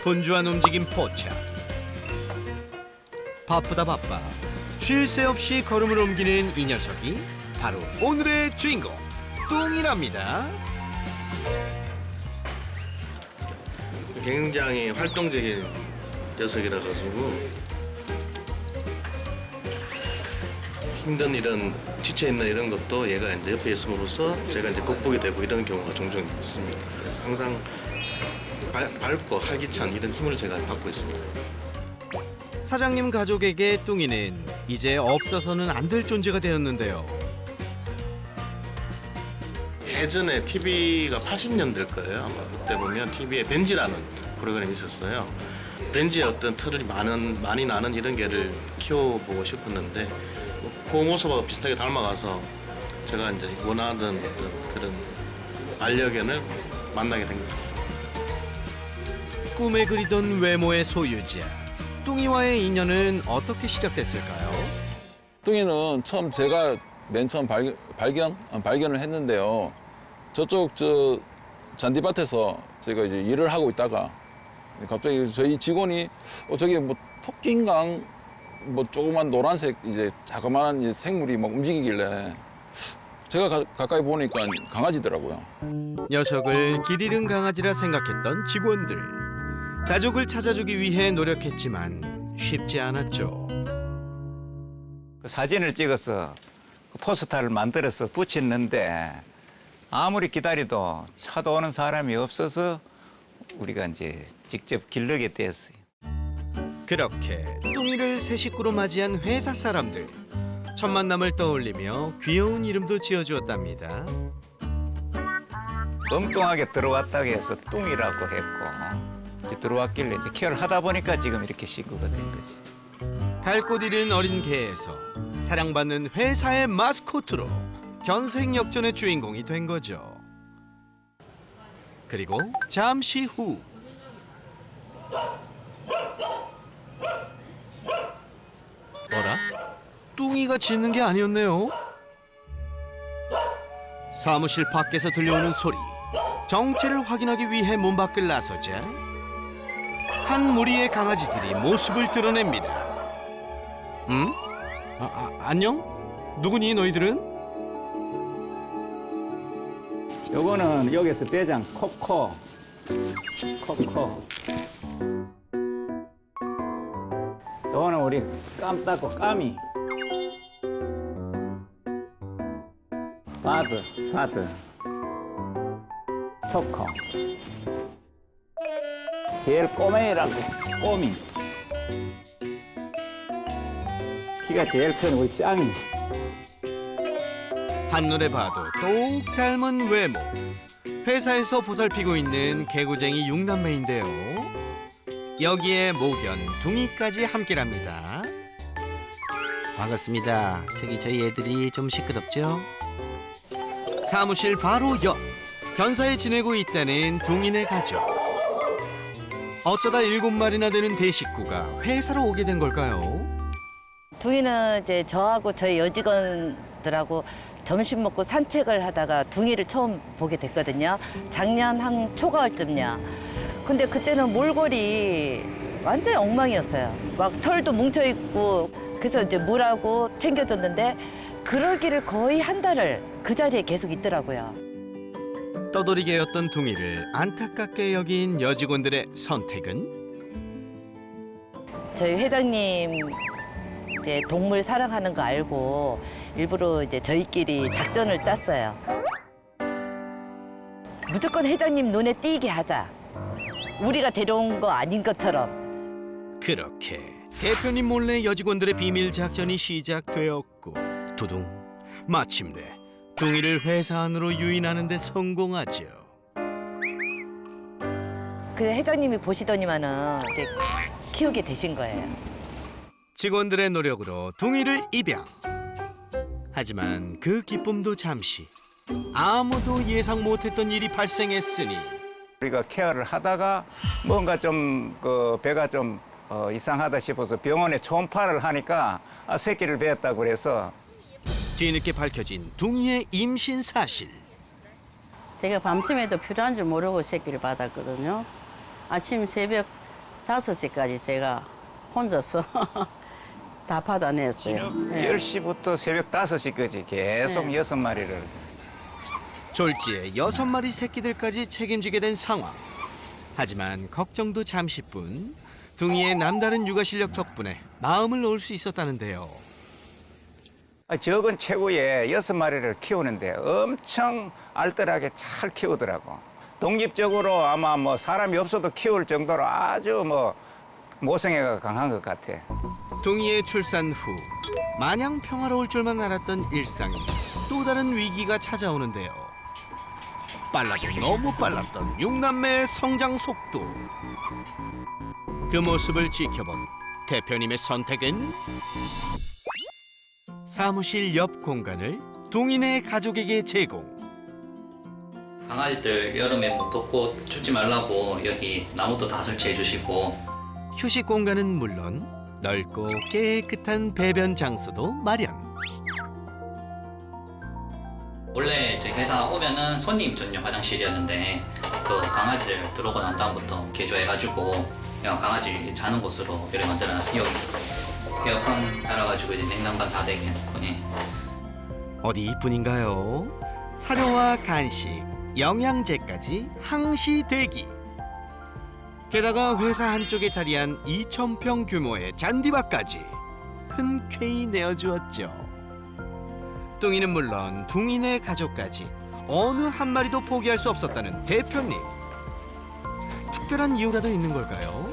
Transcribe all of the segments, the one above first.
분주한 움직임 포착. 바쁘다 바빠 쉴 새 없이 걸음을 옮기는 이 녀석이 바로 오늘의 주인공 뚱이랍니다. 굉장히 활동적인 녀석이라 가지고 힘든 이런 지쳐있는 이런 것도 얘가 이제 옆에 있음으로써 제가 이제 극복이 되고 이런 경우가 종종 있습니다. 그래서 항상 밝고 활기찬 이런 힘을 제가 받고 있습니다. 사장님 가족에게 뚱이는 이제 없어서는 안 될 존재가 되었는데요. 예전에 TV가 80년대일 거예요. 아마 그때 보면 TV에 벤지라는 프로그램이 있었어요. 벤지의 어떤 털이 많이 나는 이런 개를 키워보고 싶었는데 그 모습하고 비슷하게 닮아가서 제가 이제 원하던 어떤 그런 반려견을 만나게 된 것 같습니다. 꿈에 그리던 외모의 소유자 뚱이와의 인연은 어떻게 시작됐을까요? 뚱이는 제가 맨 처음 발견을 했는데요. 저쪽 잔디밭에서 제가 이제 일을 하고 있다가 갑자기 저희 직원이 저기 뭐 토끼인가 뭐 조그만 노란색 이제 자그마한 생물이 막 움직이길래 제가 가까이 보니까 강아지더라고요. 녀석을 길 잃은 강아지라 생각했던 직원들. 가족을 찾아주기 위해 노력했지만 쉽지 않았죠. 그 사진을 찍어서 그 포스터를 만들어서 붙였는데 아무리 기다려도 찾아오는 사람이 없어서 우리가 이제 직접 기르게 됐어요. 그렇게 뚱이를 새 식구로 맞이한 회사 사람들. 첫 만남을 떠올리며 귀여운 이름도 지어주었답니다. 엉뚱하게 들어왔다고 해서 뚱이라고 했고 이제 들어왔길래 이제 케어를 하다 보니까 지금 이렇게 식구가 된 거지. 갈 곳 잃은 어린 개에서 사랑받는 회사의 마스코트로 견생역전의 주인공이 된 거죠. 그리고 잠시 후 어라? 뚱이가 짖는 게 아니었네요. 사무실 밖에서 들려오는 소리. 정체를 확인하기 위해 문 밖을 나서자 한 무리의 강아지들이 모습을 드러냅니다. 응? 안녕? 누구니 너희들은? 요거는 여기서 대장 코코. 요거는 우리 깜따고 까미. 바드. 초코. 제일 꼬맹이라고 꼬미. 키가 제일 큰 우리 짱이. 한눈에 봐도 똑 닮은 외모. 회사에서 보살피고 있는 개구쟁이 6남매인데요. 여기에 모견 둥이까지 함께랍니다. 반갑습니다. 저희 애들이 좀 시끄럽죠? 사무실 바로 옆. 견사에 지내고 있다는 둥이네 가족. 어쩌다 7마리나 되는 대식구가 회사로 오게 된 걸까요? 둥이는 이제 저하고 저희 여직원들하고 점심 먹고 산책을 하다가 둥이를 처음 보게 됐거든요. 작년 한 초가을쯤요. 근데 그때는 몰골이 완전히 엉망이었어요. 막 털도 뭉쳐 있고 그래서 이제 물하고 챙겨줬는데 그러기를 거의 한 달을 그 자리에 계속 있더라고요. 떠돌이개였던 둥이를 안타깝게 여긴 여직원들의 선택은? 저희 회장님 이제 동물 사랑하는 거 알고 일부러 이제 저희끼리 작전을 짰어요. 무조건 회장님 눈에 띄게 하자. 우리가 데려온 거 아닌 것처럼. 그렇게 대표님 몰래 여직원들의 비밀 작전이 시작되었고 두둥 마침내 둥이를 회사 안으로 유인하는 데 성공하죠. 그 회장님이 보시더니만은 이제 키우게 되신 거예요. 직원들의 노력으로 둥이를 입양. 하지만 그 기쁨도 잠시. 아무도 예상 못했던 일이 발생했으니 우리가 케어를 하다가 뭔가 좀 그 배가 좀 이상하다 싶어서 병원에 초음파를 하니까 새끼를 배웠다고 그래서 뒤늦게 밝혀진 둥이의 임신 사실. 제가 밤샘에도 필요한 줄 모르고 새끼를 받았거든요. 아침 새벽 5시까지 제가 혼자서 다 받아냈어요. 네. 10시부터 새벽 5시까지 계속 네. 6마리를. 졸지에 6마리 새끼들까지 책임지게 된 상황. 하지만 걱정도 잠시뿐. 둥이의 남다른 육아 실력 덕분에 마음을 놓을 수 있었다는데요. 적은 최고에 6마리를 키우는데 엄청 알뜰하게 잘 키우더라고. 독립적으로 아마 뭐 사람이 없어도 키울 정도로 아주 뭐 모성애가 강한 것 같아. 둥이의 출산 후 마냥 평화로울 줄만 알았던 일상이 또 다른 위기가 찾아오는데요. 빨라도 너무 빨랐던 6남매의 성장 속도. 그 모습을 지켜본 대표님의 선택은 사무실 옆 공간을 둥이네 가족에게 제공. 강아지들 여름에 못 덥고 춥지 말라고 여기 나무도 다 설치해 주시고 휴식 공간은 물론 넓고 깨끗한 배변 장소도 마련. 원래 저희 회사 오면은 손님 전용 화장실이었는데 그 강아지들 들어오고 난 다음부터 개조해가지고 그냥 강아지 자는 곳으로 이렇게 만들어놨어요. 여기 에어컨 달아가지고 이제 냉난방 다 되게 해놓고. 어디 이뿐인가요? 사료와 간식, 영양제까지 항시 대기. 게다가 회사 한쪽에 자리한 2,000평 규모의 잔디밭까지 흔쾌히 내어주었죠. 뚱이는 물론 둥이네 가족까지 어느 한 마리도 포기할 수 없었다는 대표님. 특별한 이유라도 있는 걸까요?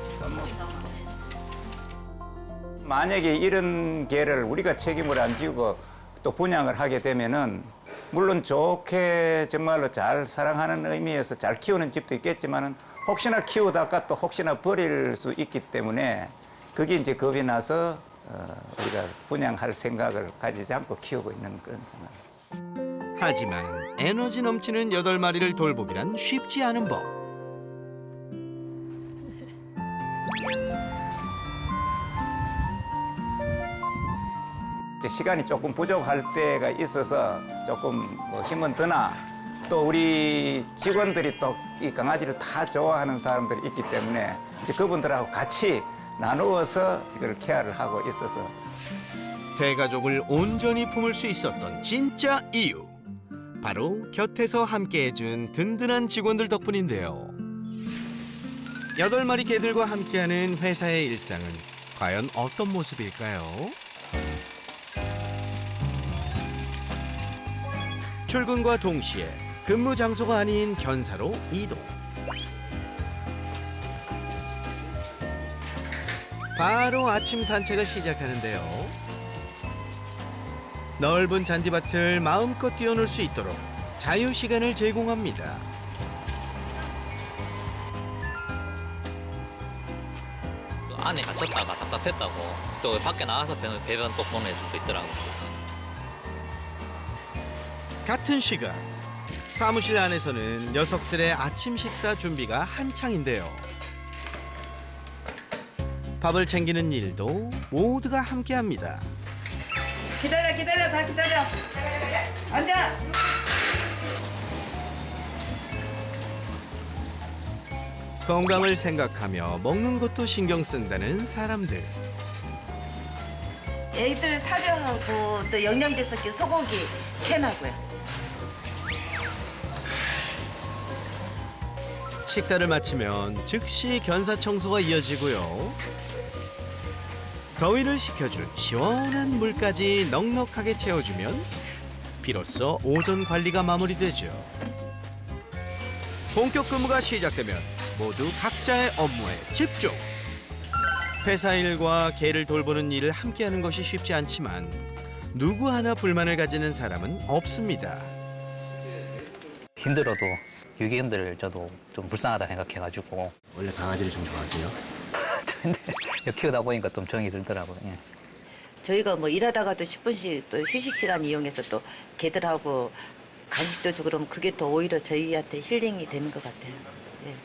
만약에 이런 개를 우리가 책임을 안 지고 또 분양을 하게 되면은 물론 좋게 정말로 잘 사랑하는 의미에서 잘 키우는 집도 있겠지만은 혹시나 키우다가 또 혹시나 버릴 수 있기 때문에 그게 이제 겁이 나서 우리가 분양할 생각을 가지지 않고 키우고 있는 그런 상황. 하지만 에너지 넘치는 8마리를 돌보기란 쉽지 않은 법. 이제 시간이 조금 부족할 때가 있어서 조금 뭐 힘은 드나 또 우리 직원들이 또 이 강아지를 다 좋아하는 사람들이 있기 때문에 이제 그분들하고 같이 나누어서 이걸 케어를 하고 있어서 대가족을 온전히 품을 수 있었던 진짜 이유. 바로 곁에서 함께해준 든든한 직원들 덕분인데요. 8마리 개들과 함께하는 회사의 일상은 과연 어떤 모습일까요? 출근과 동시에 근무 장소가 아닌 견사로 이동. 바로 아침 산책을 시작하는데요. 넓은 잔디밭을 마음껏 뛰어놀 수 있도록 자유 시간을 제공합니다. 안에 갇혔다가 답답했다고 또 밖에 나가서 배변 또 보내줄 수 있더라고요. 같은 시간 사무실 안에서는 녀석들의 아침 식사 준비가 한창인데요. 밥을 챙기는 일도 모두가 함께합니다. 기다려, 다 기다려. 앉아. 건강을 생각하며 먹는 것도 신경 쓴다는 사람들. 애들 사료하고 또 영양제 섞인 소고기 캔하고요. 식사를 마치면 즉시 견사 청소가 이어지고요. 더위를 식혀줄 시원한 물까지 넉넉하게 채워주면 비로소 오전 관리가 마무리되죠. 본격 근무가 시작되면 모두 각자의 업무에 집중. 회사 일과 개를 돌보는 일을 함께하는 것이 쉽지 않지만 누구 하나 불만을 가지는 사람은 없습니다. 힘들어도 유기견들 저도 좀 불쌍하다 생각해가지고 원래 강아지를 좀 좋아하세요? 근데 키우다 보니까 좀 정이 들더라고요. 예. 저희가 뭐 일하다가도 10분씩 또 휴식 시간 이용해서 또 개들하고 간식도 주고 그러면 그게 또 오히려 저희한테 힐링이 되는 것 같아요. 네.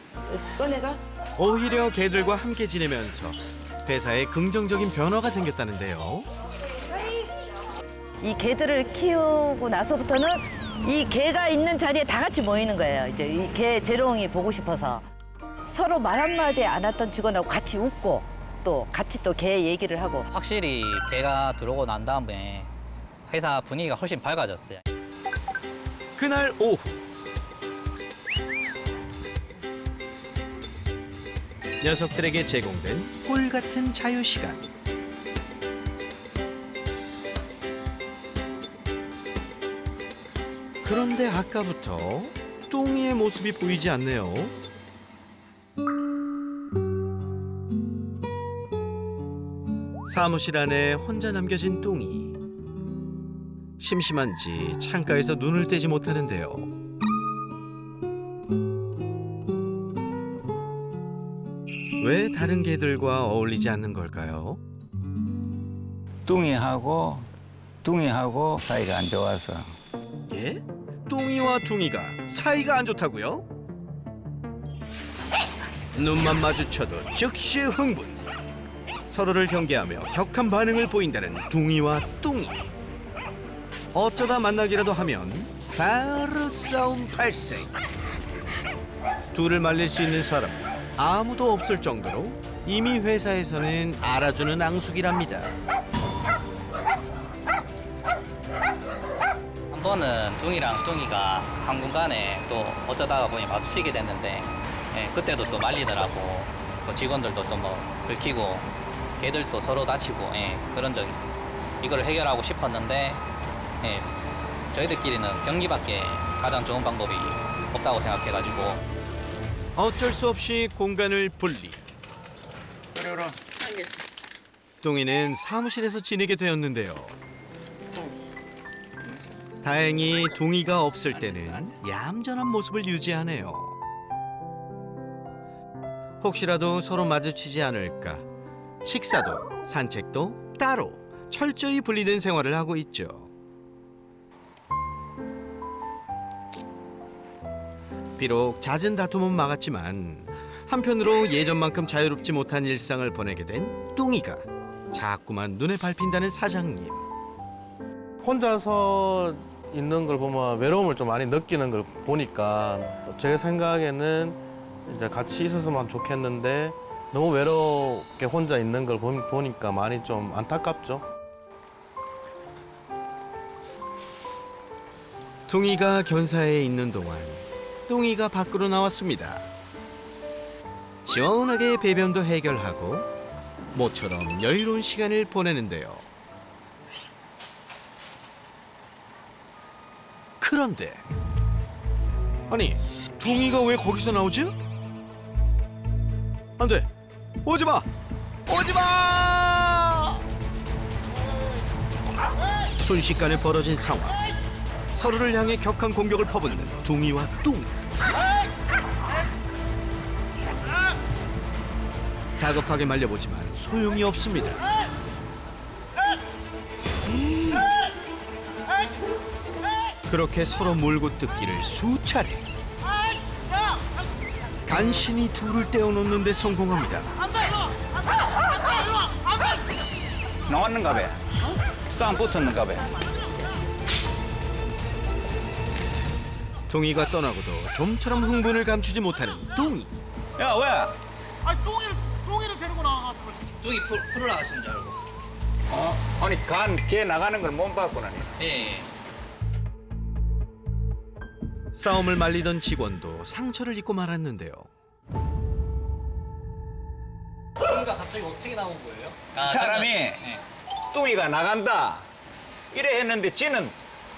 꺼내가? 오히려 개들과 함께 지내면서 회사에 긍정적인 변화가 생겼다는데요. 이 개들을 키우고 나서부터는 이 개가 있는 자리에 다 같이 모이는 거예요. 이제 이 개 재롱이 보고 싶어서 서로 말 한마디 안 했던 직원하고 같이 웃고 또 같이 또 개 얘기를 하고. 확실히 걔가 들어오고 난 다음에 회사 분위기가 훨씬 밝아졌어요. 그날 오후 녀석들에게 제공된 꿀 같은 자유 시간. 그런데 아까부터 뚱이의 모습이 보이지 않네요. 사무실 안에 혼자 남겨진 뚱이. 심심한지 창가에서 눈을 떼지 못하는데요. 왜 다른 개들과 어울리지 않는 걸까요? 뚱이하고 사이가 안 좋아서. 예? 뚱이와 둥이가 사이가 안 좋다고요? 눈만 마주쳐도 즉시 흥분. 서로를 경계하며 격한 반응을 보인다는 둥이와 뚱이. 어쩌다 만나기라도 하면 바로 싸움 발생. 둘을 말릴 수 있는 사람 아무도 없을 정도로 이미 회사에서는 알아주는 앙숙이랍니다. 한 번은 둥이랑 뚱이가 당분간에 또 어쩌다가 보니 마주치게 됐는데 예, 그때도 또 말리더라고. 또 직원들도 또 뭐 긁히고 걔들도 서로 다치고 예, 그런 적이 이거를 해결하고 싶었는데 예, 저희들끼리는 경기밖에 가장 좋은 방법이 없다고 생각해가지고 어쩔 수 없이 공간을 분리. 뚱이는 사무실에서 지내게 되었는데요. 다행히 둥이가 없을 때는 얌전한 모습을 유지하네요. 혹시라도 서로 마주치지 않을까 식사도 산책도 따로 철저히 분리된 생활을 하고 있죠. 비록 잦은 다툼은 막았지만 한편으로 예전만큼 자유롭지 못한 일상을 보내게 된 뚱이가 자꾸만 눈에 밟힌다는 사장님. 혼자서 있는 걸 보면 외로움을 좀 많이 느끼는 걸 보니까 제 생각에는 이제 같이 있었으면 좋겠는데 너무 외롭게 혼자 있는 걸 보니까 많이 좀 안타깝죠. 둥이가 견사에 있는 동안 뚱이가 밖으로 나왔습니다. 시원하게 배변도 해결하고 모처럼 여유로운 시간을 보내는데요. 그런데 아니 둥이가 왜 거기서 나오지? 안 돼! 오지마! 오지마! 순식간에 벌어진 상황. 서로를 향해 격한 공격을 퍼붓는 둥이와 뚱이. 다급하게 말려보지만 소용이 없습니다. 그렇게 서로 물고 뜯기를 수차례. 간신히 둘을 떼어놓는 데 성공합니다. 나왔는가 봐. 싸움 붙었는가 봐. 둥이가 떠나고도 좀처럼 흥분을 감추지 못하는 뚱이. 야, 왜? 아니 뚱이를 데리고 나가가지고. 뚱이 풀을 나가신 줄 알고. 아니 개 나가는 걸 못 봤구나. 예. 싸움을 말리던 직원도 상처를 입고 말았는데요. 뚱이가 갑자기 어떻게 나온 거예요? 사람이 뚱이가 나간다 이래 했는데 지는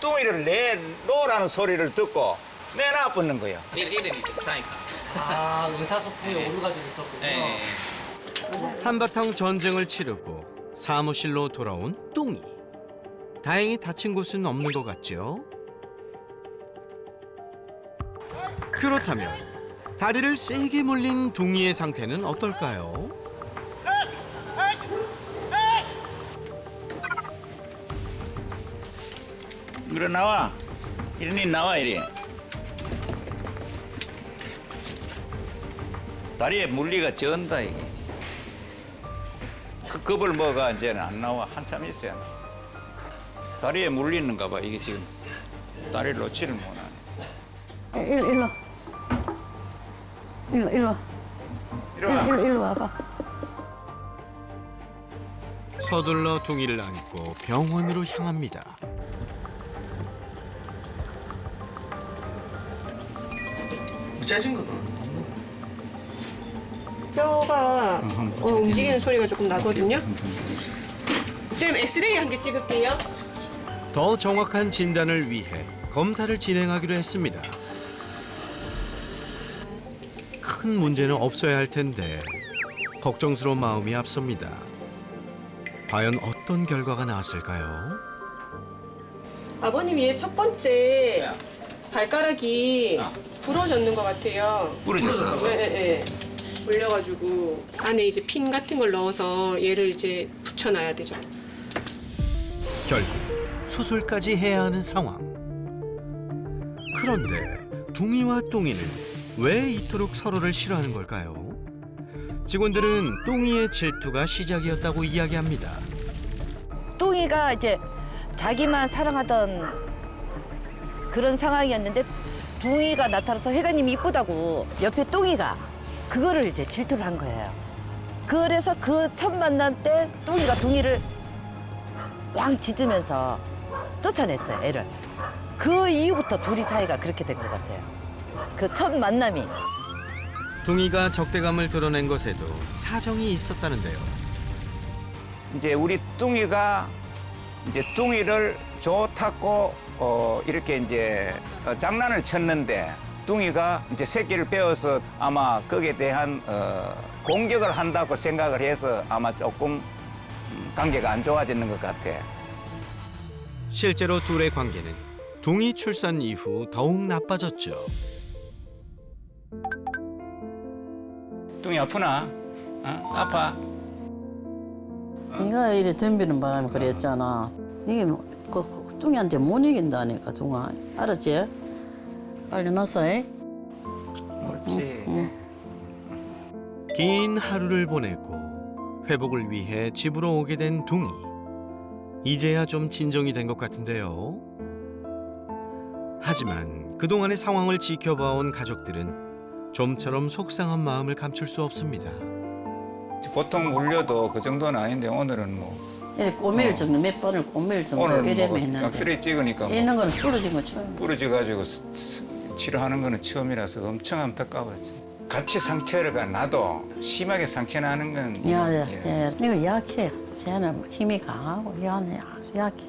뚱이를 내놓으라는 소리를 듣고 내놔 붙는 거예요. 이름이 비슷하니까. 아 의사소통이 오류가지고 있었군요. 예. 한바탕 전쟁을 치르고 사무실로 돌아온 뚱이. 다행히 다친 곳은 없는 것 같죠? 그렇다면 다리를 세게 물린 둥이의 상태는 어떨까요? 이리 나와. 이리 나와 이리. 다리에 물리가 전다 이게. 그 겁을 먹어 이제는 안 나와. 한참 있어야 나와. 다리에 물리는가 봐. 이게 지금 다리를 놓지를 못하네. 일로. 일로 와봐. 서둘러 둥이를 안고 병원으로 향합니다. 째진 거는 뼈가 움직이는 소리가 조금 나거든요. 쌤 엑스레이 한 개 찍을게요. 더 정확한 진단을 위해 검사를 진행하기로 했습니다. 큰 문제는 없어야 할 텐데 걱정스러운 마음이 앞섭니다. 과연 어떤 결과가 나왔을까요? 아버님 얘 첫 번째 발가락이 부러졌는 것 같아요. 부러졌어. 네. 물려가지고 안에 이제 핀 같은 걸 넣어서 얘를 이제 붙여놔야 되죠. 결국 수술까지 해야 하는 상황. 그런데 둥이와 똥이는 왜 이토록 서로를 싫어하는 걸까요? 직원들은 똥이의 질투가 시작이었다고 이야기합니다. 똥이가 이제 자기만 사랑하던 그런 상황이었는데 둥이가 나타나서 회장님이 이쁘다고 옆에 똥이가 그거를 이제 질투를 한 거예요. 그래서 그 첫 만남 때 똥이가 둥이를 왕 짖으면서 쫓아냈어요, 애를. 그 이후부터 둘이 사이가 그렇게 된 것 같아요. 그 첫 만남이. 둥이가 적대감을 드러낸 것에도 사정이 있었다는데요. 이제 우리 뚱이가 이제 뚱이를 좋다고 이렇게 이제 장난을 쳤는데 뚱이가 이제 새끼를 빼어서 아마 거기에 대한 공격을 한다고 생각을 해서 아마 조금 관계가 안 좋아지는 것 같아. 실제로 둘의 관계는 둥이 출산 이후 더욱 나빠졌죠. 뚱이 아프나? 아파? 네가 이래 덤비는 바람에 그랬잖아. 이게 그 뚱이한테 못 이긴다니까, 뚱아. 알았지? 빨리 넣었어, 에? 옳지. 긴 하루를 보내고 회복을 위해 집으로 오게 된 둥이. 이제야 좀 진정이 된 것 같은데요. 하지만 그동안의 상황을 지켜봐온 가족들은 좀처럼 속상한 마음을 감출 수 없습니다. 보통 물려도 그 정도는 아닌데 오늘은 뭐 이래 꼬밀 정도, 몇 번을 꼬밀 정도 오늘 이래면 뭐 했는데. 엑스레이 찍으니까 뭐 있는 거는 부러진 거 처음. 부러져가지고 치료하는 거는 처음이라서 엄청 안타까웠지. 같이 상처가 나도 심하게 상처 나는 건 야, 예. 이거 약해. 쟤는 힘이 강하고 얘는 아주 약해.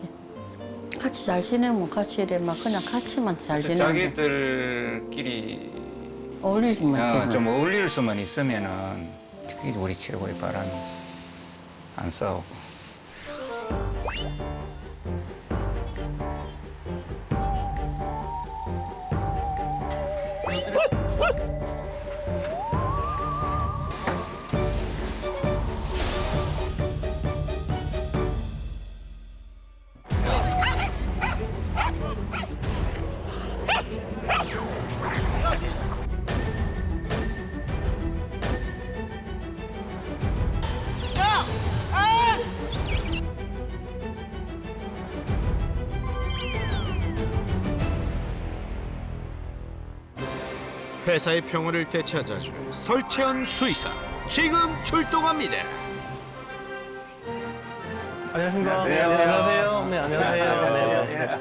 같이 잘 지내면 같이 이래 막 그냥 같이만 잘 그래서 지내면 자기들끼리 어울리지만 좀 어울릴 수만 있으면은 그게 우리 최고의 바람이지. 안 싸우고. 회사의 평화를 되찾아줄 설채연 수의사 지금 출동합니다. 안녕하십니까. 안녕하세요. 네, 안녕하세요.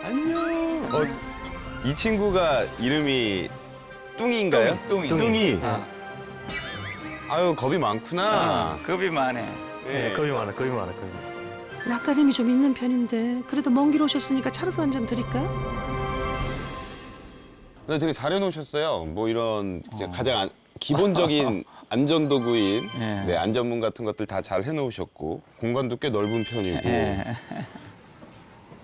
안녕. 이 친구가 이름이 뚱이인가요? 뚱이. 아유, 겁이 많구나. 겁이 많네. 네. 겁이 많아. 낯가림이 좀 있는 편인데 그래도 먼 길 오셨으니까 차라도 한 잔 드릴까? 근데 되게 잘 해놓으셨어요. 뭐 이런 이제 가장 기본적인 안전도구인 예. 네, 안전문 같은 것들 다 잘 해놓으셨고 공간도 꽤 넓은 편이고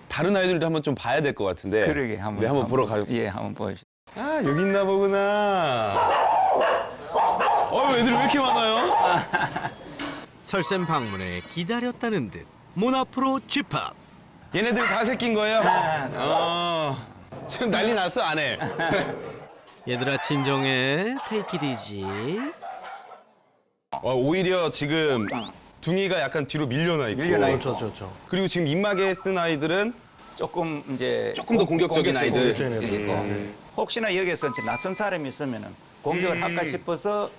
다른 아이들도 한번 좀 봐야 될 것 같은데. 그러게 한번. 네, 한번 보러 가요. 예, 한번 보시죠. 아, 여기 있나 보구나. 애들 왜 이렇게 많아요? 설쌤 방문에 기다렸다는 듯 문 앞으로 집합. 얘네들 다 새낀 거예요? 지금 난리 났어, 안 해? 얘들아 진정해. Take it easy. 오히려 지금 둥이가 약간 뒤로 밀려나 있고. 그렇죠. 그리고 지금 입마개 쓴 아이들은 조금 이제 조금 더 공격적인 아이들. 있고 혹시나 여기서 이제 낯선 사람이 있으면은 공격을 할까 싶어서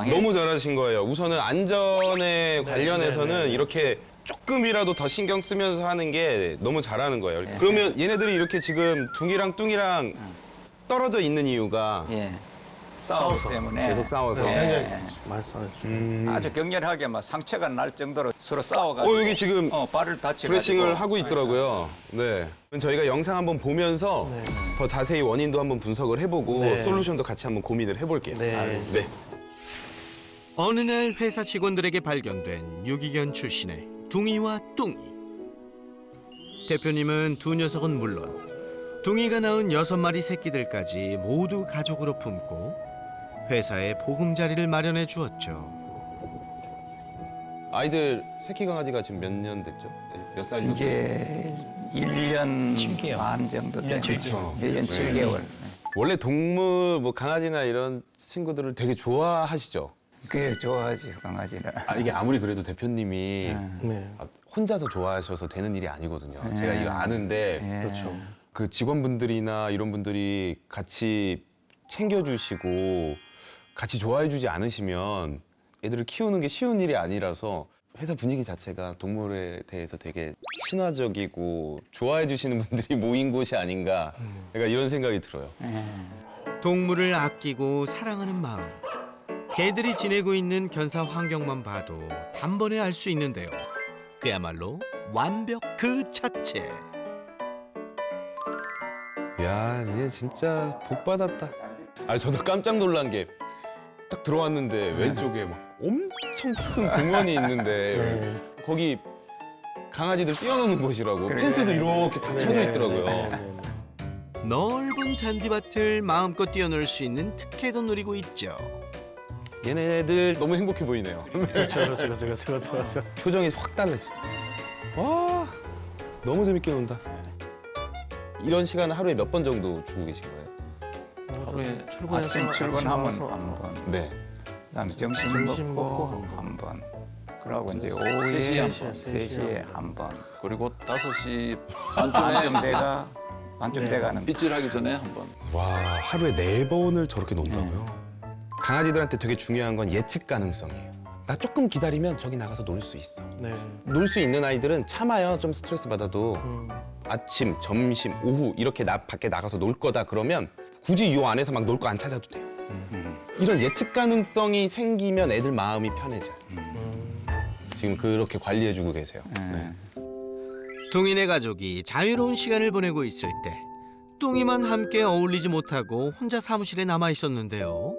너무 잘하신 거예요. 우선은 안전에 관련해서는 이렇게 조금이라도 더 신경 쓰면서 하는 게 너무 잘하는 거예요. 그러면 얘네들이 이렇게 지금 둥이랑 뚱이랑 떨어져 있는 이유가 싸우기 때문에 계속 싸워서. 많이 싸웠죠. 아주 격렬하게 막 상처가 날 정도로 서로 싸워가지고 여기 지금 발을 다치고 브레싱을 하고 있더라고요. 네. 그럼 저희가 영상 한번 보면서 더 자세히 원인도 한번 분석을 해보고 솔루션도 같이 한번 고민을 해볼게요. 네. 네. 어느 날 회사 직원들에게 발견된 유기견 출신의 둥이와 뚱이. 대표님은 두 녀석은 물론 둥이가 낳은 6마리 새끼들까지 모두 가족으로 품고 회사에 보금자리를 마련해 주었죠. 아이들 새끼 강아지가 지금 몇 년 됐죠? 몇 살 정도? 이제 1년 7개월. 반 정도 되죠. 1년 7개월. 원래 동물, 뭐 강아지나 이런 친구들을 되게 좋아하시죠? 그게 좋아하지, 강아지는. 이게 아무리 그래도 대표님이 네. 혼자서 좋아하셔서 되는 일이 아니거든요. 제가 이거 아는데 그렇죠. 그 직원분들이나 이런 분들이 같이 챙겨주시고 같이 좋아해주지 않으시면 애들을 키우는 게 쉬운 일이 아니라서 회사 분위기 자체가 동물에 대해서 되게 친화적이고 좋아해주시는 분들이 모인 곳이 아닌가 약간 이런 생각이 들어요. 동물을 아끼고 사랑하는 마음. 개들이 지내고 있는 견사 환경만 봐도 단번에 알 수 있는데요. 그야말로 완벽 그 자체. 야, 얘 진짜 복 받았다. 저도 깜짝 놀란 게 딱 들어왔는데 왼쪽에 막 엄청 큰 공원이 있는데 거기 강아지들 뛰어노는 곳이라고 펜스도 이렇게 다 쳐져 있더라고요. 넓은 잔디밭을 마음껏 뛰어놀 수 있는 특혜도 누리고 있죠. 얘네들 너무 행복해 보이네요. 그렇죠. 표정이 확 달라져. 와, 너무 재밌게 논다. 이런 시간은 하루에 몇 번 정도 주고 계신 거예요? 하루에 아침 출근하면 한 번. 네. 그다음에 점심 먹고 한 번. 그러고 이제 오후에 3시에 한 번. 그리고 5시 반쯤 돼가는 빗질하기 전에 한 번. 와, 하루에 4번을 저렇게 논다고요? 강아지들한테 되게 중요한 건 예측 가능성이에요. 나 조금 기다리면 저기 나가서 놀 수 있어. 놀 수 있는 아이들은 참아요. 좀 스트레스 받아도 아침, 점심, 오후 이렇게 밖에 나가서 놀 거다 그러면 굳이 이 안에서 막 놀 거 안 찾아도 돼요. 이런 예측 가능성이 생기면 애들 마음이 편해져요. 지금 그렇게 관리해주고 계세요. 네. 둥이네 가족이 자유로운 시간을 보내고 있을 때 뚱이만 함께 어울리지 못하고 혼자 사무실에 남아 있었는데요.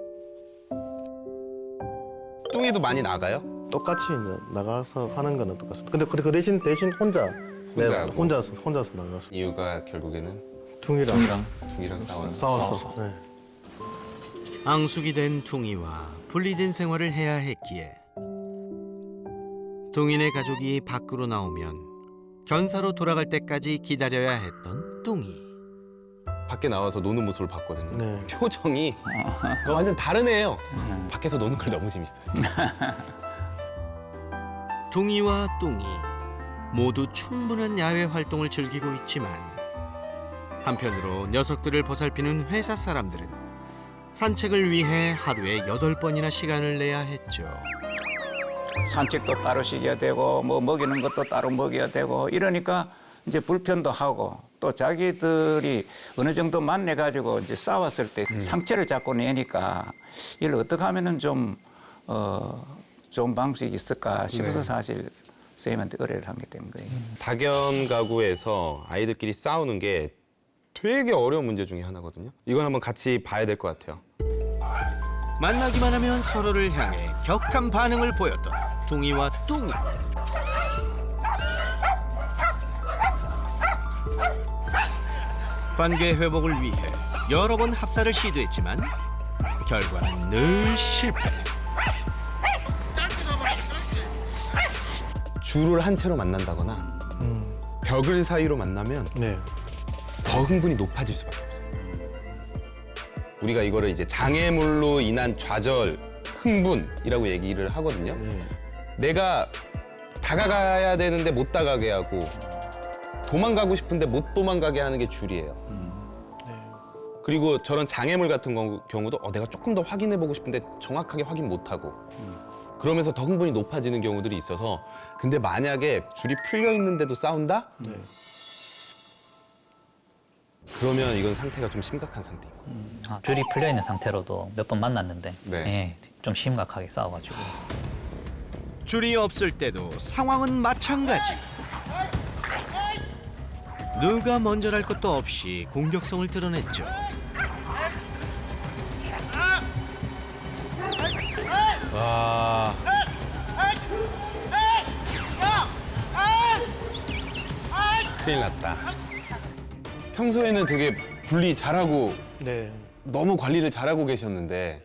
뚱이도 많이 나가요? 똑같이 이제 나가서 하는 거는 똑같습니다. 근데 그 대신 혼자 하고? 혼자서 나가서 이유가 결국에는 둥이랑 싸워서. 네. 앙숙이 된 둥이와 분리된 생활을 해야 했기에 둥이네 가족이 밖으로 나오면 견사로 돌아갈 때까지 기다려야 했던 뚱이. 밖에 나와서 노는 모습을 봤거든요. 네. 표정이 완전 다른 애예요. 밖에서 노는 걸 너무 재밌어요. 둥이와 뚱이 모두 충분한 야외 활동을 즐기고 있지만 한편으로 녀석들을 보살피는 회사 사람들은 산책을 위해 하루에 8번이나 시간을 내야 했죠. 산책도 따로 시켜야 되고 뭐 먹이는 것도 따로 먹여야 되고 이러니까 이제 불편도 하고 또 자기들이 어느 정도 만나 가지고 이제 싸웠을 때 상처를 자꾸 내니까 이걸 어떻게 하면은 좀 좋은 방식이 있을까 싶어서 사실 선생님한테 의뢰를 하게 된 거예요. 다견 가구에서 아이들끼리 싸우는 게 되게 어려운 문제 중에 하나거든요. 이건 한번 같이 봐야 될 것 같아요. 만나기만 하면 서로를 향해 격한 반응을 보였던 둥이와 뚱이. 관계 회복을 위해 여러 번 합사를 시도했지만 결과는 늘 실패. 줄을 한 채로 만난다거나 벽을 사이로 만나면 네. 더 흥분이 높아질 수밖에 없어요. 우리가 이거를 이제 장애물로 인한 좌절, 흥분이라고 얘기를 하거든요. 내가 다가가야 되는데 못 다가게 하고 도망가고 싶은데 못 도망가게 하는 게 줄이에요. 그리고 저런 장애물 같은 경우도 내가 조금 더 확인해보고 싶은데 정확하게 확인 못하고 그러면서 더 흥분이 높아지는 경우들이 있어서 근데 만약에 줄이 풀려 있는데도 싸운다? 그러면 이건 상태가 좀 심각한 상태입니다. 줄이 풀려 있는 상태로도 몇 번 만났는데 네. 예, 좀 심각하게 싸워가지고. 줄이 없을 때도 상황은 마찬가지. 누가 먼저랄 것도 없이 공격성을 드러냈죠. 와. 큰일 났다. 평소에는 되게 분리 잘하고 네. 너무 관리를 잘하고 계셨는데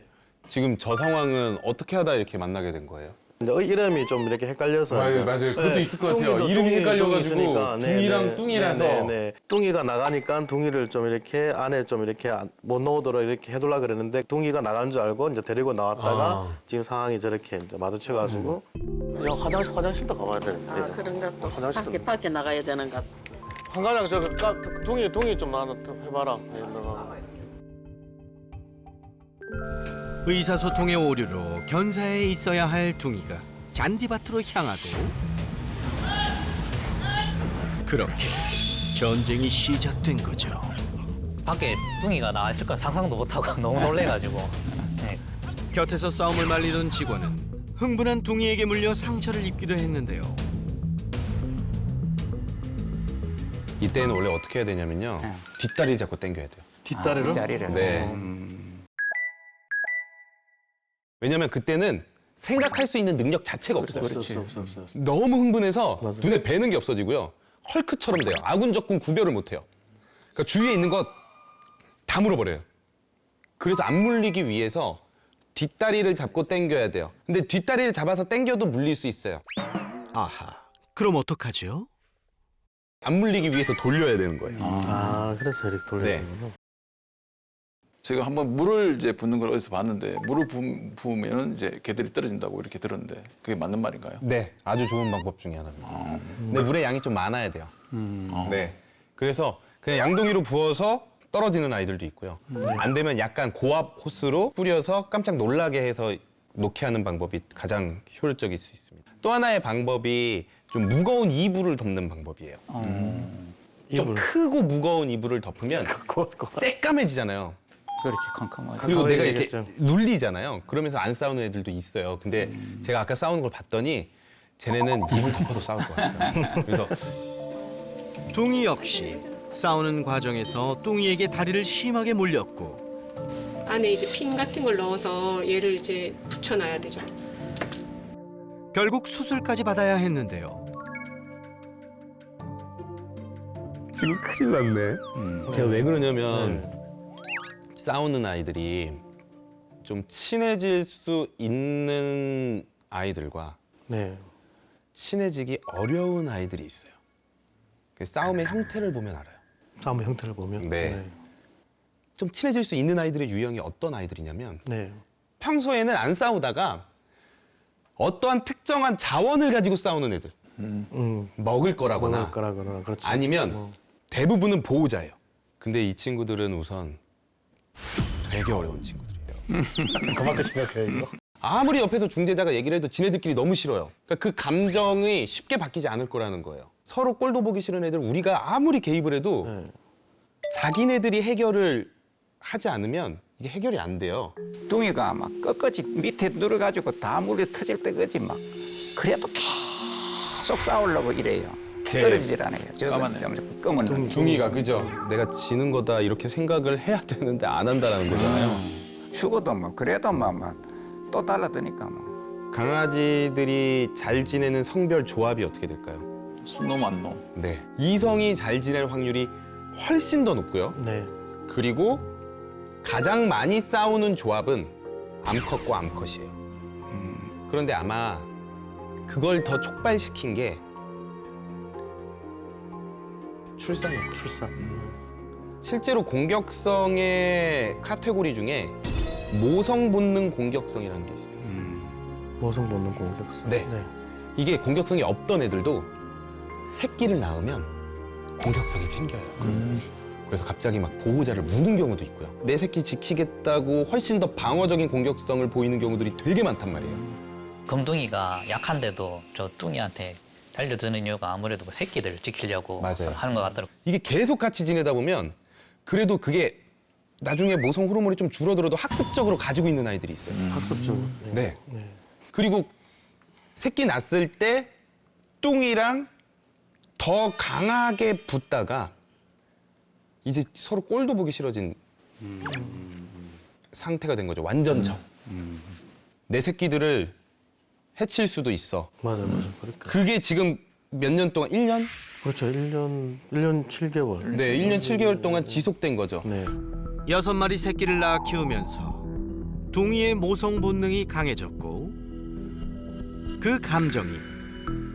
지금 저 상황은 어떻게 하다 이렇게 만나게 된 거예요? 이제 이름이 좀 이렇게 헷갈려서. 맞아요. 그것도 있을 것 같아요. 뚱이도 이름이 뚱이 헷갈려가지고 있으니까. 둥이랑 뚱이라서. 뚱이가 나가니까 둥이를 좀 이렇게 안에 좀 이렇게 못 넣도록 이렇게 해둘라 그랬는데 뚱이가 나가는 줄 알고 이제 데리고 나왔다가 지금 상황이 저렇게 이제 마주쳐가지고 그냥 화장실도 가봐야 되는데. 그런가 또 화장실도. 밖에 나가야 되는가. 한가장 저 둥이 좀 나눠 해봐라. 의사소통의 오류로 견사에 있어야 할 둥이가 잔디밭으로 향하고 그렇게 전쟁이 시작된 거죠. 밖에 뚱이가 나와 있을 건 상상도 못하고 너무 놀래가지고. 네. 곁에서 싸움을 말리던 직원은 흥분한 둥이에게 물려 상처를 입기도 했는데요. 이때는 원래 어떻게 해야 되냐면요. 뒷다리 잡고 당겨야 돼요. 뒷다리로? 뒷다리를. 네. 왜냐면 그때는 생각할 수 있는 능력 자체가 없어요. 없어. 너무 흥분해서 맞아요. 눈에 뵈는 게 없어지고요. 헐크처럼 돼요. 아군 적군 구별을 못해요. 그러니까 주위에 있는 거 다 물어버려요. 그래서 안 물리기 위해서 뒷다리를 잡고 당겨야 돼요. 근데 뒷다리를 잡아서 당겨도 물릴 수 있어요. 아하, 그럼 어떡하죠? 안 물리기 위해서 돌려야 되는 거예요. 그래서 이렇게 돌려야 되는구나. 제가 한번 물을 이제 붓는 걸 어디서 봤는데 물을 부으면 이제 개들이 떨어진다고 이렇게 들었는데 그게 맞는 말인가요? 네, 아주 좋은 방법 중에 하나입니다. 근데 물의 양이 좀 많아야 돼요. 네, 그래서 그냥 양동이로 부어서 떨어지는 아이들도 있고요. 안 되면 약간 고압 호스로 뿌려서 깜짝 놀라게 해서 놓게 하는 방법이 가장 효율적일 수 있습니다. 또 하나의 방법이 좀 무거운 이불을 덮는 방법이에요. 좀 크고 무거운 이불을 덮으면 새까매지잖아요. 그렇지, 캄캄하지. 그리고 내가 이렇게 되겠죠. 눌리잖아요. 그러면서 안 싸우는 애들도 있어요. 근데 제가 아까 싸우는 걸 봤더니 쟤네는 이불 덮어도 싸울 것 같아요. 그래서 둥이 역시 싸우는 과정에서 둥이에게 다리를 심하게 물렸고 안에 이제 핀 같은 걸 넣어서 얘를 이제 붙여놔야 되죠. 결국 수술까지 받아야 했는데요. 지금 큰일 났네. 제가 왜 그러냐면 싸우는 아이들이 좀 친해질 수 있는 아이들과 친해지기 어려운 아이들이 있어요. 그 싸움의 형태를 보면 알아요. 싸움의 형태를 보면? 네. 좀 친해질 수 있는 아이들의 유형이 어떤 아이들이냐면 네. 평소에는 안 싸우다가 어떠한 특정한 자원을 가지고 싸우는 애들. 먹을 거라거나 그렇죠. 아니면 대부분은 보호자예요. 근데 이 친구들은 우선 되게 어려운 친구들이에요. 그만큼 심각해요, 이거? 아무리 옆에서 중재자가 얘기를 해도 지네들끼리 너무 싫어요. 그러니까 그 감정이 쉽게 바뀌지 않을 거라는 거예요. 서로 꼴도 보기 싫은 애들 우리가 아무리 개입을 해도 자기네들이 해결을 하지 않으면 이게 해결이 안 돼요. 둥이가 막 끝까지 밑에 누르가지고 다 물이 터질 때까지 막 그래도 계속 싸우려고 이래요. 떨어지질 않아요. 검은 둥이가 그죠? 내가 지는 거다 이렇게 생각을 해야 되는데 안 한다는 거잖아요. 죽어도 뭐 그래도 또 달라드니까 뭐. 강아지들이 잘 지내는 성별 조합이 어떻게 될까요? 순놈 안놈. 네. 이성이 잘 지낼 확률이 훨씬 더 높고요. 네. 그리고 가장 많이 싸우는 조합은 암컷과 암컷이에요. 그런데 아마 그걸 더 촉발시킨 게 출산이에요. 출산. 실제로 공격성의 카테고리 중에 모성 본능 공격성이라는 게 있어요. 모성 본능 공격성. 네. 이게 공격성이 없던 애들도 새끼를 낳으면 공격성이 생겨요. 그래서 갑자기 막 보호자를 무는 경우도 있고요. 내 새끼 지키겠다고 훨씬 더 방어적인 공격성을 보이는 경우들이 되게 많단 말이에요. 금둥이가 약한데도 저 뚱이한테 달려드는 이유가 아무래도 뭐 새끼들 지키려고 맞아요. 하는 것 같더라고요. 이게 계속 같이 지내다 보면 그래도 그게 나중에 모성 호르몬이 좀 줄어들어도 학습적으로 가지고 있는 아이들이 있어요. 학습적으로. 네. 그리고 새끼 낳았을 때 뚱이랑 더 강하게 붙다가 이제 서로 꼴도 보기 싫어진 상태가 된 거죠. 완전적. 내 새끼들을 해칠 수도 있어. 맞아. 그러니까. 그게 지금 몇 년 동안, 1년? 그렇죠. 1년 7개월. 네, 1년 7개월 동안 지속된 거죠. 네. 6마리 새끼를 낳아 키우면서 뚱이의 모성 본능이 강해졌고 그 감정이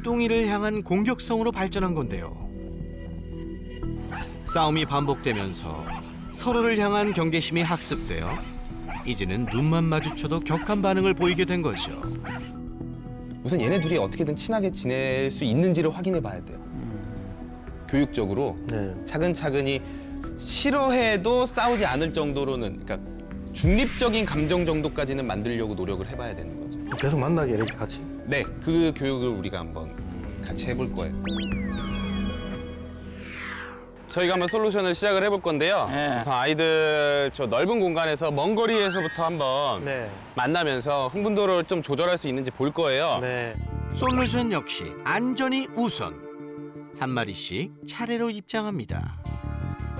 뚱이를 향한 공격성으로 발전한 건데요. 싸움이 반복되면서 서로를 향한 경계심이 학습되어 이제는 눈만 마주쳐도 격한 반응을 보이게 된 거죠. 우선 얘네 둘이 어떻게든 친하게 지낼 수 있는지를 확인해 봐야 돼요. 교육적으로 네. 차근차근히 싫어해도 싸우지 않을 정도로는, 그러니까 중립적인 감정 정도까지는 만들려고 노력을 해봐야 되는 거죠. 계속 만나게 이렇게 같이. 네, 그 교육을 우리가 한번 같이 해볼 거예요. 저희가 한번 솔루션을 시작을 해볼 건데요. 네. 우선 아이들 저 넓은 공간에서 먼 거리에서부터 한번 네. 만나면서 흥분도를 좀 조절할 수 있는지 볼 거예요. 네. 솔루션 역시 안전이 우선. 한 마리씩 차례로 입장합니다.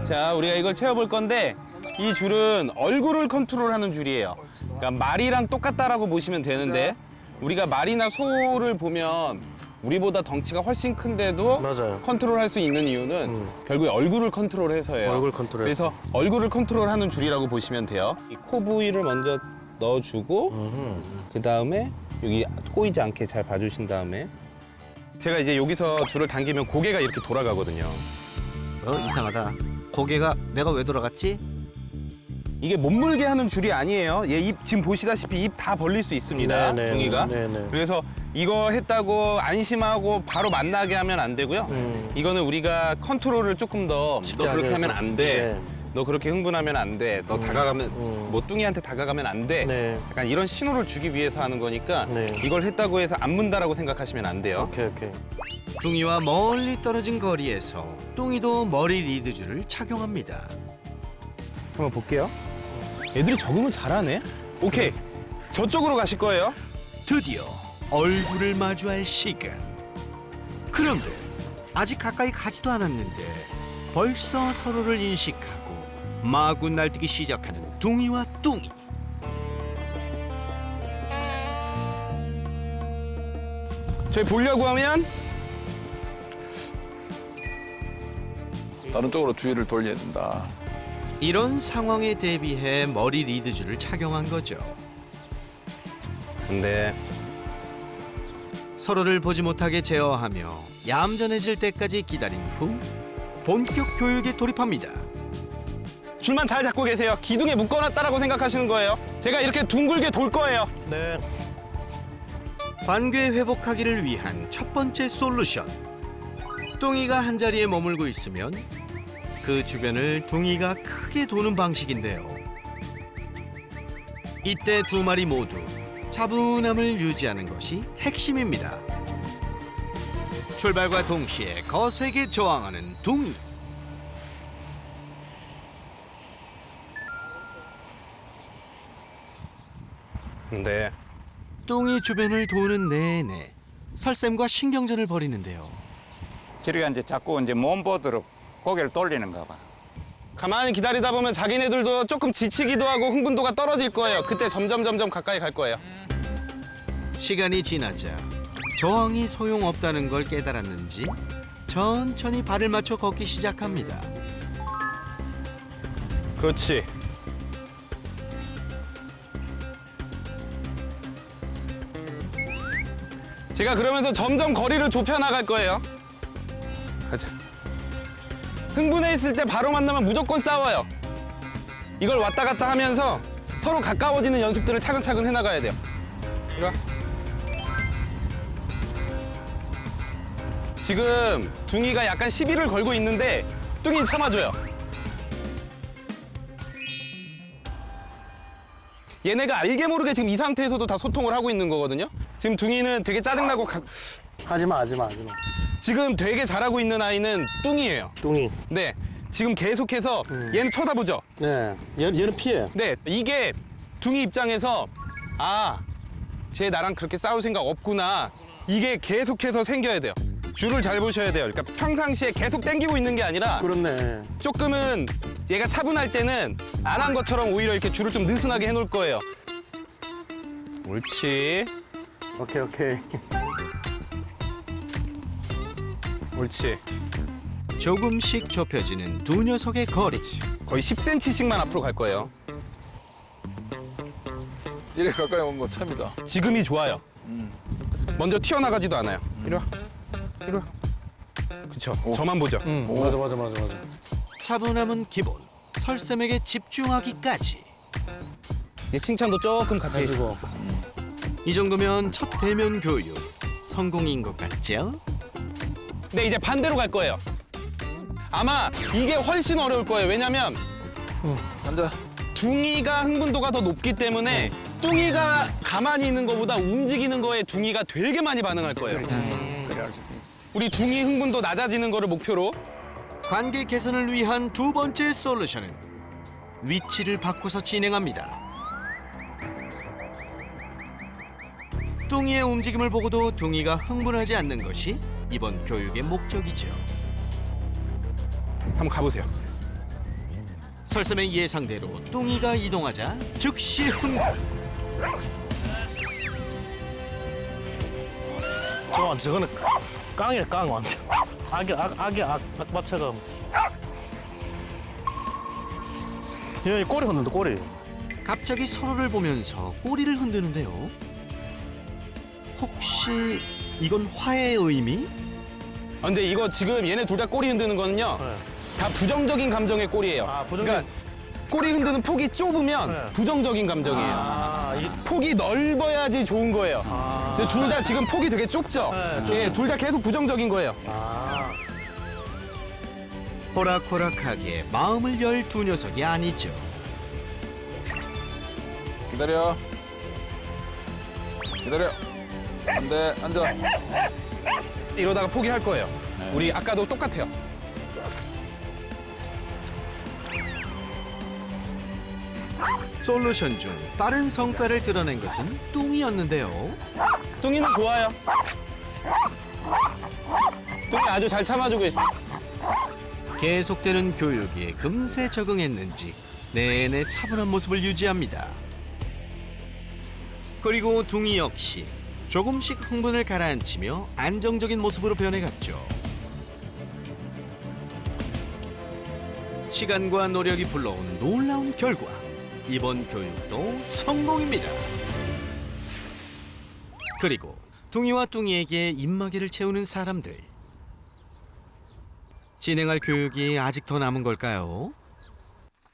자, 우리가 이걸 채워볼 건데 이 줄은 얼굴을 컨트롤하는 줄이에요. 그러니까 말이랑 똑같다라고 보시면 되는데 우리가 말이나 소를 보면 우리보다 덩치가 훨씬 큰데도 맞아요. 컨트롤할 수 있는 이유는 결국에 얼굴을 컨트롤해서예요. 얼굴 컨트롤해서. 그래서 얼굴을 컨트롤하는 줄이라고 보시면 돼요. 이 코 부위를 먼저 넣어주고 그 다음에 여기 꼬이지 않게 잘 봐주신 다음에 제가 이제 여기서 줄을 당기면 고개가 이렇게 돌아가거든요. 이상하다. 고개가 내가 왜 돌아갔지? 이게 못 물게 하는 줄이 아니에요. 얘 입 지금 보시다시피 입 다 벌릴 수 있습니다. 네네, 둥이가. 네네. 그래서 이거 했다고 안심하고 바로 만나게 하면 안 되고요. 이거는 우리가 컨트롤을 조금 더 너 그렇게 하게 하면 해서. 안 돼. 네. 너 그렇게 흥분하면 안 돼. 너 다가가면 뭐 뚱이한테 다가가면 안 돼. 네. 약간 이런 신호를 주기 위해서 하는 거니까 네. 이걸 했다고 해서 안 문다라고 생각하시면 안 돼요. 오케이. 뚱이와 멀리 떨어진 거리에서 뚱이도 머리 리드줄을 착용합니다. 한번 볼게요. 애들이 적응을 잘하네. 오케이. 저쪽으로 가실 거예요. 드디어 얼굴을 마주할 시간. 그런데 아직 가까이 가지도 않았는데 벌써 서로를 인식하고 마구 날뛰기 시작하는 둥이와 뚱이. 저희 보려고 하면 다른 쪽으로 주의를 돌려야 된다. 이런 상황에 대비해 머리 리드줄을 착용한 거죠. 근데 서로를 보지 못하게 제어하며 얌전해질 때까지 기다린 후 본격 교육에 돌입합니다. 줄만 잘 잡고 계세요. 기둥에 묶어놨다라고 생각하시는 거예요. 제가 이렇게 둥글게 돌 거예요. 네. 관계 회복하기를 위한 첫 번째 솔루션. 뚱이가 한 자리에 머물고 있으면 그 주변을 둥이가 크게 도는 방식인데요. 이때 두 마리 모두 차분함을 유지하는 것이 핵심입니다. 출발과 동시에 거세게 저항하는 둥이. 근데 뚱이 주변을 도는 내내 설쌤과 신경전을 벌이는데요. 저리가 이제 자꾸 이제 몸 보도록 고개를 돌리는가 봐. 가만히 기다리다 보면 자기네들도 조금 지치기도 하고 흥분도가 떨어질 거예요. 그때 점점 가까이 갈 거예요. 시간이 지나자 저항이 소용없다는 걸 깨달았는지 천천히 발을 맞춰 걷기 시작합니다. 그렇지. 제가 그러면서 점점 거리를 좁혀 나갈 거예요. 가자. 흥분해 있을 때 바로 만나면 무조건 싸워요. 이걸 왔다 갔다 하면서 서로 가까워지는 연습들을 차근차근 해나가야 돼요. 이리 와. 지금 둥이가 약간 시비를 걸고 있는데 뚱이 참아줘요. 얘네가 알게 모르게 지금 이 상태에서도 다 소통을 하고 있는 거거든요. 지금 둥이는 되게 짜증나고 하지마. 지금 되게 잘하고 있는 아이는 뚱이에요. 뚱이. 네, 지금 계속해서 얘는 쳐다보죠. 네. 얘는 피해. 네, 이게 둥이 입장에서 아, 쟤 나랑 그렇게 싸울 생각 없구나. 이게 계속해서 생겨야 돼요. 줄을 잘 보셔야 돼요. 그러니까 평상시에 계속 당기고 있는 게 아니라 그렇네. 조금은 얘가 차분할 때는 안 한 것처럼 오히려 이렇게 줄을 좀 느슨하게 해놓을 거예요. 옳지. 오케이. 옳지. 조금씩 좁혀지는 두 녀석의 거리. 거의 10cm씩만 앞으로 갈 거예요. 이래 가까이 오면 뭐 참이다. 지금이 좋아요. 먼저 튀어나가지도 않아요. 이리 와. 그쵸. 저만 보죠. 맞아. 차분함은 기본. 설쌤에게 집중하기까지. 이제 칭찬도 조금 같이 해주고. 이 정도면 첫 대면 교육 성공인 것 같죠? 네, 이제 반대로 갈 거예요. 아마 이게 훨씬 어려울 거예요. 왜냐면 앉아. 둥이가 흥분도가 더 높기 때문에 뚱이가 가만히 있는 것보다 움직이는 거에 둥이가 되게 많이 반응할 거예요. 우리 둥이 흥분도 낮아지는 거를 목표로. 관계 개선을 위한 두 번째 솔루션은 위치를 바꿔서 진행합니다. 뚱이의 움직임을 보고도 둥이가 흥분하지 않는 것이 이번 교육의 목적이죠. 한번 가보세요. 설쌤의 예상대로 뚱이가 이동하자 즉시 흥분. 저거는 깡이야, 깡 완전. 악이 악마처럼. 얘 꼬리 흔든다, 꼬리. 갑자기 서로를 보면서 꼬리를 흔드는데요. 혹시 이건 화해의 의미? 아, 근데 이거 지금 얘네 둘 다 꼬리 흔드는 거는요. 다 부정적인 감정의 꼬리예요. 그러니까 꼬리 흔드는 폭이 좁으면 부정적인 감정이에요. 이게 폭이 넓어야지 좋은 거예요. 근데 둘 다 지금 폭이 되게 좁죠? 예, 둘 다 계속 부정적인 거예요. 호락호락하게 마음을 열 두 녀석이 아니죠. 기다려. 안 돼, 앉아. 이러다가 포기할 거예요. 우리 아까도 똑같아요. 솔루션 중 빠른 성과를 드러낸 것은 뚱이었는데요. 뚱이는 좋아요. 뚱이 아주 잘 참아주고 있어. 계속되는 교육에 금세 적응했는지 내내 차분한 모습을 유지합니다. 그리고 둥이 역시 조금씩 흥분을 가라앉히며 안정적인 모습으로 변해갔죠. 시간과 노력이 불러온 놀라운 결과. 이번 교육도 성공입니다. 그리고 둥이와 뚱이에게 입마개를 채우는 사람들. 진행할 교육이 아직 더 남은 걸까요?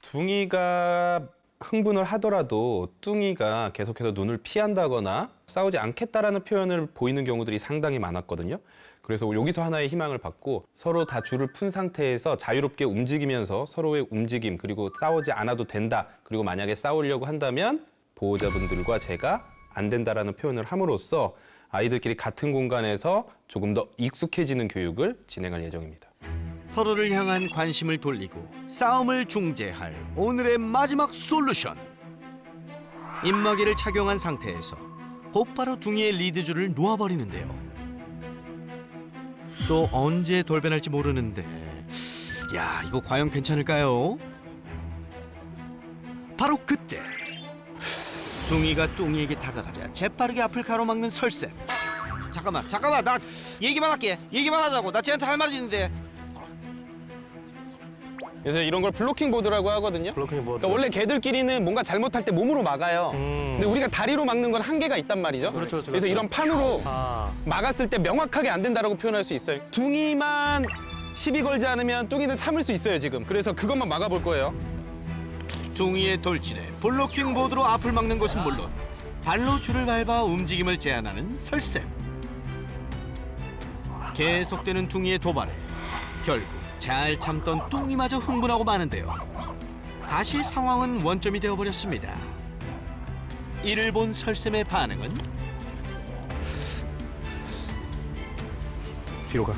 둥이가 흥분을 하더라도 뚱이가 계속해서 눈을 피한다거나 싸우지 않겠다라는 표현을 보이는 경우들이 상당히 많았거든요. 그래서 여기서 하나의 희망을 받고 서로 다 줄을 푼 상태에서 자유롭게 움직이면서 서로의 움직임 그리고 싸우지 않아도 된다. 그리고 만약에 싸우려고 한다면 보호자분들과 제가 안 된다라는 표현을 함으로써 아이들끼리 같은 공간에서 조금 더 익숙해지는 교육을 진행할 예정입니다. 서로를 향한 관심을 돌리고 싸움을 중재할 오늘의 마지막 솔루션. 입마개를 착용한 상태에서 곧바로 둥이의 리드줄을 놓아버리는데요. 또 언제 돌변할지 모르는데 야, 이거 과연 괜찮을까요? 바로 그때 둥이가 뚱이에게 다가가자 재빠르게 앞을 가로막는 설쌤. 잠깐만 나 얘기만 할게. 얘기만 하자고. 나 쟤한테 할 말이 있는데. 그래서 이런 걸 블로킹 보드라고 하거든요. 블로킹 보드. 그러니까 원래 개들끼리는 뭔가 잘못할 때 몸으로 막아요. 근데 우리가 다리로 막는 건 한계가 있단 말이죠. 그렇죠. 그래서 이런 판으로 막았을 때 명확하게 안 된다라고 표현할 수 있어요. 둥이만 시비 걸지 않으면 뚱이는 참을 수 있어요, 지금. 그래서 그것만 막아볼 거예요. 둥이의 돌진에 블로킹 보드로 앞을 막는 것은 물론 발로 줄을 밟아 움직임을 제한하는 설쌤. 계속되는 둥이의 도발에 결국 잘 참던 뚱이마저 흥분하고 마는데요. 다시 상황은 원점이 되어버렸습니다. 이를 본 설쌤의 반응은? 뒤로 가.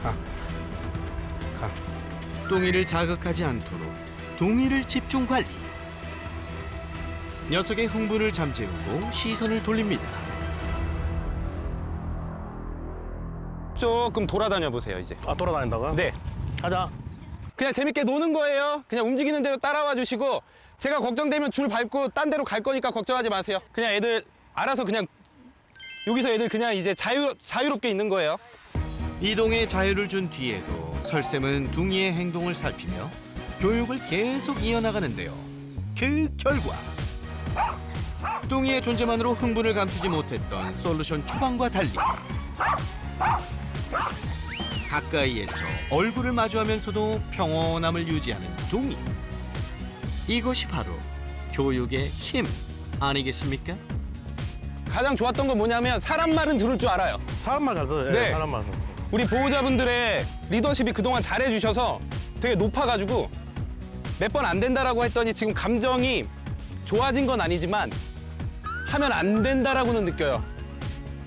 가. 뚱이를 자극하지 않도록 둥이를 집중 관리. 녀석의 흥분을 잠재우고 시선을 돌립니다. 조금 돌아다녀 보세요 이제. 아, 돌아다닌다고요? 네. 가자. 그냥 재밌게 노는 거예요. 그냥 움직이는 대로 따라와 주시고 제가 걱정되면 줄 밟고 딴 데로 갈 거니까 걱정하지 마세요. 그냥 애들 알아서 그냥 여기서 애들 그냥 이제 자유롭게 있는 거예요. 이동의 자유를 준 뒤에도 설쌤은 둥이의 행동을 살피며 교육을 계속 이어나가는데요. 그 결과 둥이의 존재만으로 흥분을 감추지 못했던 솔루션 초반과 달리 가까이에서 얼굴을 마주하면서도 평온함을 유지하는 둥이. 이것이 바로 교육의 힘 아니겠습니까? 가장 좋았던 건 뭐냐면 사람 말은 들을 줄 알아요. 사람 말 잘 들어요. 네. 사람 말. 우리 보호자분들의 리더십이 그동안 잘해주셔서 되게 높아가지고 몇 번 안 된다라고 했더니 지금 감정이 좋아진 건 아니지만 하면 안 된다라고는 느껴요.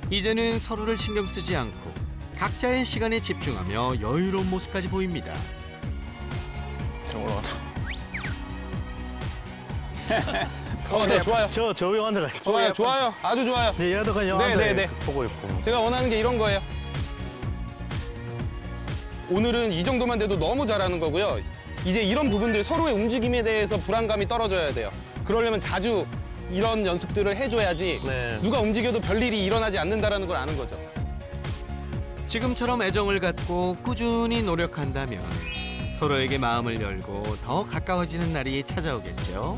이제는 서로를 신경 쓰지 않고 각자의 시간에 집중하며 여유로운 모습까지 보입니다. 올라가자. 네, 좋아요. 저 위험한 데가. 좋아요, 좋아요. 아주 좋아요. 네, 얘도 그냥 영화 네. 보고 있고. 제가 원하는 게 이런 거예요. 오늘은 이 정도만 돼도 너무 잘하는 거고요. 이제 이런 부분들 서로의 움직임에 대해서 불안감이 떨어져야 돼요. 그러려면 자주 이런 연습들을 해줘야지 네. 누가 움직여도 별일이 일어나지 않는다는 걸 아는 거죠. 지금처럼 애정을 갖고 꾸준히 노력한다면 서로에게 마음을 열고 더 가까워지는 날이 찾아오겠죠.